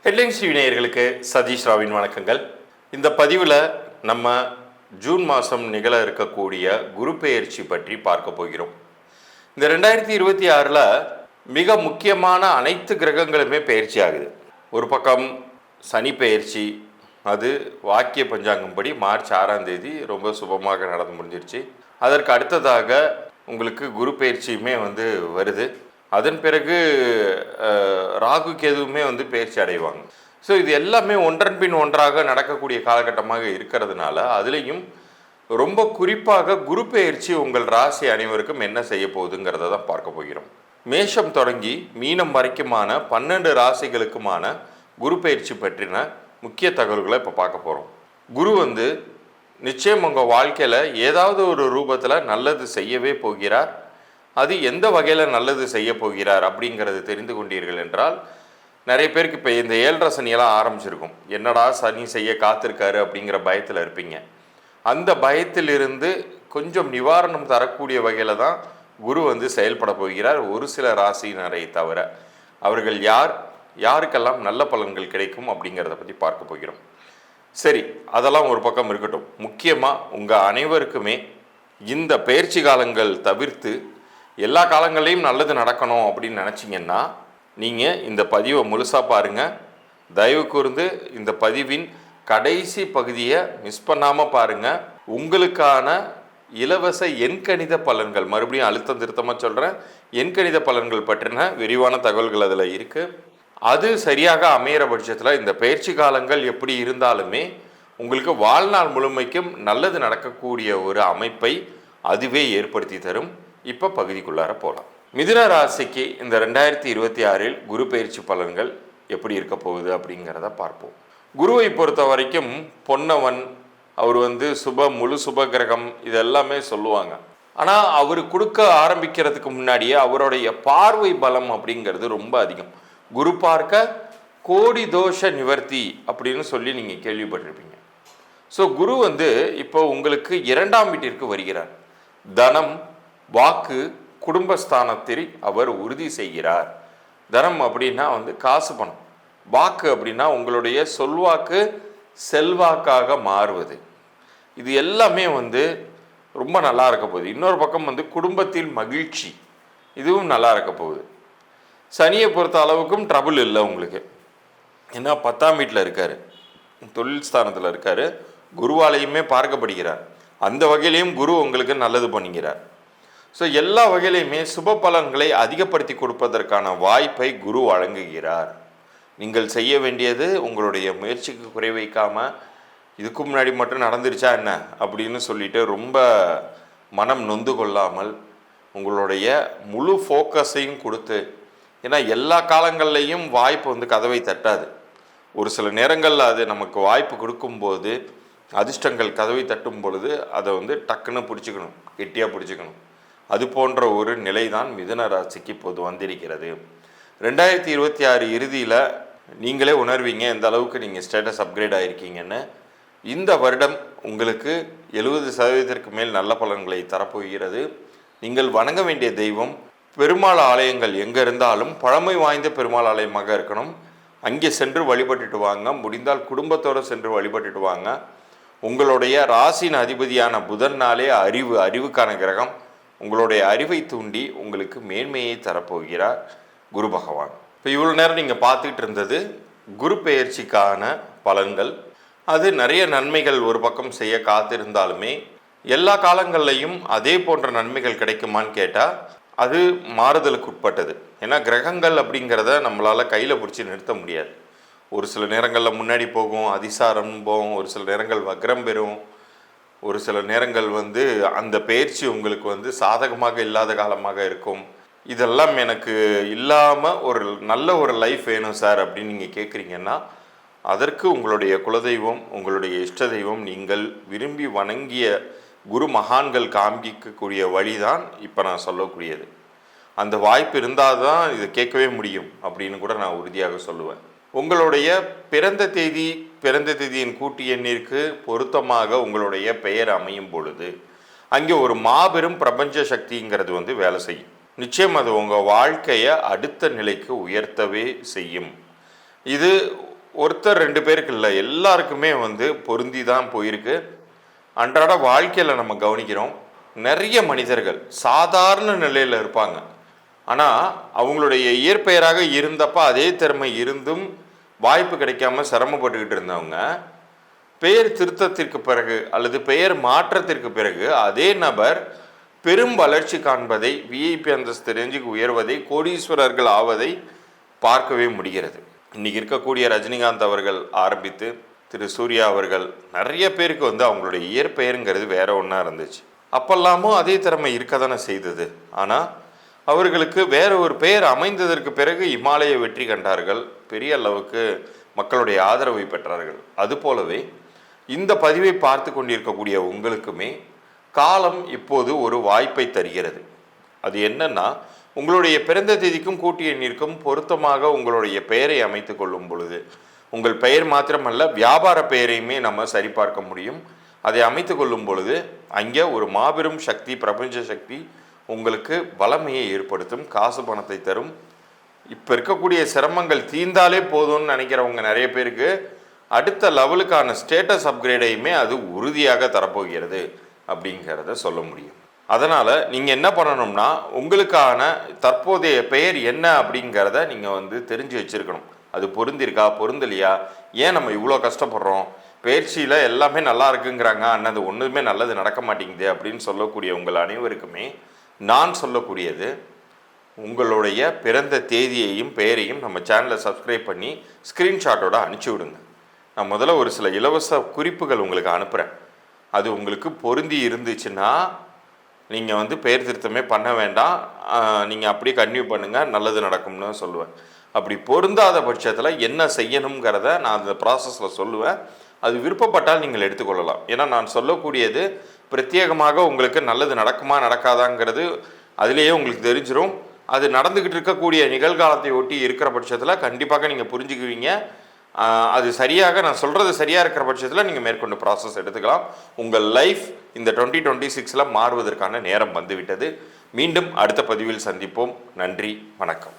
Headlines TV நேயர்களுக்கு சதீஷ் ராவின் வணக்கங்கள். இந்த பதிவில் நம்ம ஜூன் மாதம் நிகழ இருக்கக்கூடிய குரு பெயர்ச்சி பற்றி பார்க்க போகிறோம். இந்த 2026 மிக முக்கியமான அனைத்து கிரகங்களுமே பெயர்ச்சி ஆகுது. ஒரு பக்கம் சனி பெயர்ச்சி, அது வாக்கிய பஞ்சாங்கம்படி மார்ச் 6ஆம் தேதி ரொம்ப சுபமாக நடந்து முடிஞ்சிருச்சு. அதற்கு அடுத்ததாக உங்களுக்கு குரு பெயர்ச்சியுமே வருது. அதன் பிறகு ராகு கேதுவுமே பெயர்ச்சி அடைவாங்க. ஸோ இது எல்லாமே ஒன்றன் பின் ஒன்றாக நடக்கக்கூடிய காலகட்டமாக இருக்கிறதுனால அதுலேயும் ரொம்ப குறிப்பாக குரு பெயர்ச்சி உங்கள் ராசி அனைவருக்கும் என்ன செய்ய போகுதுங்கிறத தான் பார்க்க போகிறோம். மேஷம் தொடங்கி மீனம் வரைக்குமான 12 ராசிகளுக்குமான குரு பெயர்ச்சி பற்றின முக்கிய தகவல்களை இப்போ பார்க்க போகிறோம். குரு நிச்சயம் உங்கள் வாழ்க்கையில் ஏதாவது ஒரு ரூபத்தில் நல்லது செய்யவே போகிறார். அது எந்த வகையில் நல்லது செய்ய போகிறார் அப்படிங்கிறது தெரிந்து கொண்டீர்கள் என்றால், நிறைய பேருக்கு இப்போ இந்த 7.5 சனியெல்லாம் ஆரம்பிச்சிருக்கும். என்னடா சனி செய்ய காத்திருக்காரு அப்படிங்கிற பயத்தில் இருப்பீங்க. அந்த பயத்திலிருந்து கொஞ்சம் நிவாரணம் தரக்கூடிய வகையில் தான் குரு செயல்பட போகிறார். ஒரு சில ராசியினரை தவிர அவர்கள் யாருக்கெல்லாம் நல்ல பலன்கள் கிடைக்கும் அப்படிங்கிறத பற்றி பார்க்க போகிறோம். சரி, அதெல்லாம் ஒரு பக்கம் இருக்கட்டும். முக்கியமாக உங்கள் அனைவருக்குமே இந்த பயிற்சி காலங்கள் தவிர்த்து எல்லா காலங்களையும் நல்லது நடக்கணும் அப்படின்னு நினச்சிங்கன்னா நீங்கள் இந்த பதிவை முழுசாக பாருங்கள். தயவு கூர்ந்து இந்த பதிவின் கடைசி பகுதியை மிஸ் பண்ணாமல் பாருங்கள். உங்களுக்கான இலவச எண்கணித பலன்கள், மறுபடியும் அழுத்தம் திருத்தமாக சொல்கிறேன், எண்கணித பலன்கள் பற்றின விரிவான தகவல்கள் அதில் இருக்குது. அது சரியாக அமையிற பட்சத்தில் இந்த பயிற்சி காலங்கள் எப்படி இருந்தாலுமே உங்களுக்கு வாழ்நாள் முழுமைக்கும் நல்லது நடக்கக்கூடிய ஒரு அமைப்பை அதுவே ஏற்படுத்தி தரும். இப்போ பகுதிக்குள்ளார போகலாம். மிதுன ராசிக்கு இந்த 2026 குரு பெயர்ச்சி பலன்கள் எப்படி இருக்க போகுது அப்படிங்கிறத பார்ப்போம். குருவை பொறுத்த வரைக்கும் பொன்னவன், அவர் முழு சுப கிரகம், இதெல்லாமே சொல்லுவாங்க. ஆனால் அவர் கொடுக்க ஆரம்பிக்கிறதுக்கு முன்னாடியே அவருடைய பார்வை பலம் அப்படிங்கிறது ரொம்ப அதிகம். குரு பார்க்க கோடி தோஷ நிவர்த்தி அப்படின்னு சொல்லி நீங்கள் கேள்விப்பட்டிருப்பீங்க. ஸோ குரு இப்போ உங்களுக்கு 2ஆம் வீட்டிற்கு வருகிறார். தனம், வாக்கு, குடும்பஸ்தானத்தில் அவர் உறுதி செய்கிறார். தனம் அப்படின்னா காசு பணம், வாக்கு அப்படின்னா உங்களுடைய சொல்வாக்கு செல்வாக்காக மாறுவது. இது எல்லாமே ரொம்ப நல்லா இருக்க போகுது. இன்னொரு பக்கம் குடும்பத்தில் மகிழ்ச்சி, இதுவும் நல்லா இருக்க போகுது. சனியை பொறுத்த அளவுக்கும் ட்ரபுள் இல்லை உங்களுக்கு. ஏன்னா 10ஆம் வீட்டில் இருக்கார், தொழில் ஸ்தானத்தில் இருக்கார், குருவாலையுமே பார்க்கப்படுகிறார். அந்த வகையிலையும் குரு உங்களுக்கு நல்லது பண்ணுகிறார். ஸோ எல்லா வகையிலையுமே சுப பலன்களை அதிகப்படுத்தி கொடுப்பதற்கான வாய்ப்பை குரு வழங்குகிறார். நீங்கள் செய்ய வேண்டியது உங்களுடைய முயற்சிக்கு குறை வைக்காமல் இதுக்கு முன்னாடி மட்டும் நடந்துருச்சா என்ன அப்படின்னு சொல்லிட்டு ரொம்ப மனம் நொந்து கொள்ளாமல் உங்களுடைய முழு ஃபோக்கஸையும் கொடுத்து, ஏன்னா எல்லா காலங்கள்லேயும் வாய்ப்பு கதவை தட்டாது. ஒரு சில நேரங்களில் அது நமக்கு வாய்ப்பு கொடுக்கும்போது, அதிர்ஷ்டங்கள் கதவை தட்டும் பொழுது அதை டக்குன்னு பிடிச்சிக்கணும், கெட்டியாக பிடிச்சிக்கணும். அது போன்ற ஒரு நிலை தான் மிதுன ராசிக்கு இப்போது வந்திருக்கிறது. 2026 இறுதியில் நீங்களே உணர்வீங்க எந்த அளவுக்கு நீங்கள் ஸ்டேட்டஸ் அப்கிரேட் ஆகிருக்கீங்கன்னு. இந்த வருடம் உங்களுக்கு 70% மேல் நல்ல பலன்களை தரப்போகிறது. நீங்கள் வணங்க வேண்டிய தெய்வம், பெருமாள் ஆலயங்கள் எங்கே இருந்தாலும் பழமை வாய்ந்த பெருமாள் ஆலயமாக இருக்கணும். அங்கே சென்று வழிபட்டுட்டு வாங்க. முடிந்தால் குடும்பத்தோடு சென்று வழிபட்டுட்டு வாங்க. உங்களுடைய ராசியின் அதிபதியான புதன்னாலே அறிவுக்கான கிரகம், உங்களுடைய அறிவை தூண்டி உங்களுக்கு மேன்மையை தரப்போகிறார் குரு பகவான். இப்போ இவ்வளோ நேரம் நீங்கள் பார்த்துக்கிட்டு இருந்தது குரு பெயர்ச்சிக்கான பலன்கள். அது நிறைய நன்மைகள் ஒரு பக்கம் செய்ய காத்திருந்தாலுமே எல்லா காலங்கள்லையும் அதே போன்ற நன்மைகள் கிடைக்குமான்னு கேட்டால் அது மாறுதலுக்கு உட்பட்டது. ஏன்னா கிரகங்கள் அப்படிங்கிறத நம்மளால் கையில் பிடிச்சி நிறுத்த முடியாது. ஒரு சில நேரங்களில் முன்னாடி போகும், அதிசாரம் போகும், ஒரு சில நேரங்கள் வக்ரம் பெறும், ஒரு சில நேரங்கள் அந்த பயிற்சி உங்களுக்கு சாதகமாக இல்லாத காலமாக இருக்கும். இதெல்லாம் எனக்கு இல்லாமல் ஒரு நல்ல ஒரு லைஃப் வேணும் சார் அப்படின்னு நீங்கள் கேட்குறீங்கன்னா, அதற்கு உங்களுடைய குலதெய்வம், உங்களுடைய இஷ்ட தெய்வம், நீங்கள் விரும்பி வணங்கிய குரு மகான்கள் காண்பிக்கக்கூடிய வழி தான் இப்போ நான் சொல்லக்கூடியது. அந்த வாய்ப்பு இருந்தால் தான் இதை கேட்கவே முடியும் அப்படின்னு கூட நான் உறுதியாக சொல்லுவேன். உங்களுடைய பிறந்த தேதியின் கூட்டு எண்ணிற்கு பொருத்தமாக உங்களுடைய பெயர் அமையும் பொழுது அங்கே ஒரு மாபெரும் பிரபஞ்ச சக்திங்கிறது வேலை செய்யும். நிச்சயம் அது உங்கள் வாழ்க்கையை அடுத்த நிலைக்கு உயர்த்தவே செய்யும். இது ஒருத்தர் 2 பேருக்கு இல்லை, எல்லாருக்குமே வந்து பொருந்தி தான் போயிருக்கு. அன்றாட வாழ்க்கையில் நம்ம கவனிக்கிறோம், நிறைய மனிதர்கள் சாதாரண நிலையில் இருப்பாங்க. ஆனால் அவங்களுடைய இயற்பெயராக இருந்தப்ப அதே திறமை இருந்தும் வாய்ப்பு கிடைக்காம சிரமப்பட்டுக்கிட்டு இருந்தவங்க பெயர் திருத்தத்திற்கு பிறகு அல்லது பெயர் மாற்றத்திற்கு பிறகு அதே நபர் பெரும் வளர்ச்சி காண்பதை, விஐபி அந்தஸ்து ரேஞ்சுக்கு உயர்வதை, கோடீஸ்வரர்கள் ஆவதை பார்க்கவே முடிகிறது. இன்னைக்கு இருக்கக்கூடிய ரஜினிகாந்த் அவர்கள் ஆரம்பித்து திரு சூர்யா அவர்கள் நிறைய பேருக்கு வந்து அவங்களுடைய இயற்பெயருங்கிறது வேற ஒன்றா இருந்துச்சு. அப்பெல்லாமும் அதே திறமை இருக்க தானே செய்தது. ஆனால் அவர்களுக்கு வேற ஒரு பெயர் அமைந்ததற்கு பிறகு இமாலய வெற்றி கண்டார்கள், பெரிய அளவுக்கு மக்களுடைய ஆதரவை பெற்றார்கள். அதுபோலவே இந்த பதிவை பார்த்து கொண்டிருக்கக்கூடிய உங்களுக்குமே காலம் இப்போது ஒரு வாய்ப்பை தருகிறது. அது என்னன்னா, உங்களுடைய பிறந்த தேதிக்கும் கூட்டு எண்ணிற்கும் பொருத்தமாக உங்களுடைய பெயரை அமைத்து கொள்ளும் பொழுது, உங்கள் பெயர் மாத்திரமல்ல வியாபார பெயரையுமே நம்ம சரிபார்க்க முடியும். அதை அமைத்து கொள்ளும் பொழுது அங்கே ஒரு மாபெரும் சக்தி, பிரபஞ்ச சக்தி உங்களுக்கு வளமையை ஏற்படுத்தும், காசு பணத்தை தரும். இப்போ இருக்கக்கூடிய சிரமங்கள் தீர்ந்தாலே போதும்னு நினைக்கிறவங்க நிறைய பேருக்கு அடுத்த லெவலுக்கான ஸ்டேட்டஸ் அப்கிரேடையுமே அது உறுதியாக தரப்போகிறது அப்படிங்கிறத சொல்ல முடியும். அதனால் நீங்கள் என்ன பண்ணணும்னா, உங்களுக்கான தற்போதைய பெயர் என்ன அப்படிங்கிறத நீங்கள் வந்து தெரிஞ்சு வச்சுருக்கணும். அது பொருந்திருக்கா, பொருந்தலையா, ஏன் நம்ம இவ்வளோ கஷ்டப்படுறோம், பயிற்சியில் எல்லாமே நல்லா இருக்குங்கிறாங்க, அண்ணது ஒன்றுமே நல்லது நடக்க மாட்டேங்குது அப்படின்னு சொல்லக்கூடிய உங்கள் அனைவருக்குமே நான் சொல்லக்கூடியது, உங்களுடைய பிறந்த தேதியையும் பெயரையும் நம்ம சேனலை சப்ஸ்கிரைப் பண்ணி ஸ்க்ரீன்ஷாட்டோட அனுப்பிச்சி விடுங்க. நான் முதல்ல ஒரு சில இலவச குறிப்புகள் உங்களுக்கு அனுப்புகிறேன். அது உங்களுக்கு பொருந்தி இருந்துச்சுன்னா நீங்கள் வந்து பெயர் திருத்தமே பண்ண வேண்டாம், நீங்கள் அப்படியே கன்டினியூ பண்ணுங்கள், நல்லது நடக்கும்னு சொல்லுவேன். அப்படி பொருந்தாத பட்சத்தில் என்ன செய்யணுங்கிறத நான் அந்த ப்ராசஸில் சொல்லுவேன். அது விருப்பப்பட்டால் நீங்கள் எடுத்துக்கொள்ளலாம். ஏன்னா நான் சொல்லக்கூடியது பிரத்யேகமாக உங்களுக்கு நல்லது நடக்குமா நடக்காதாங்கிறது அதுலேயே உங்களுக்கு தெரிஞ்சிடும். அது நடந்துக்கிட்டு இருக்கக்கூடிய நிகழ்காலத்தை ஒட்டி இருக்கிற பட்சத்தில் கண்டிப்பாக நீங்கள் புரிஞ்சுக்குவீங்க. அது சரியாக, நான் சொல்கிறது சரியாக இருக்கிற பட்சத்தில் நீங்கள் மேற்கொண்டு ப்ராசஸ் எடுத்துக்கலாம். உங்கள் லைஃப் இந்த 2026 மாறுவதற்கான நேரம் வந்துவிட்டது. மீண்டும் அடுத்த பதிவில் சந்திப்போம். நன்றி, வணக்கம்.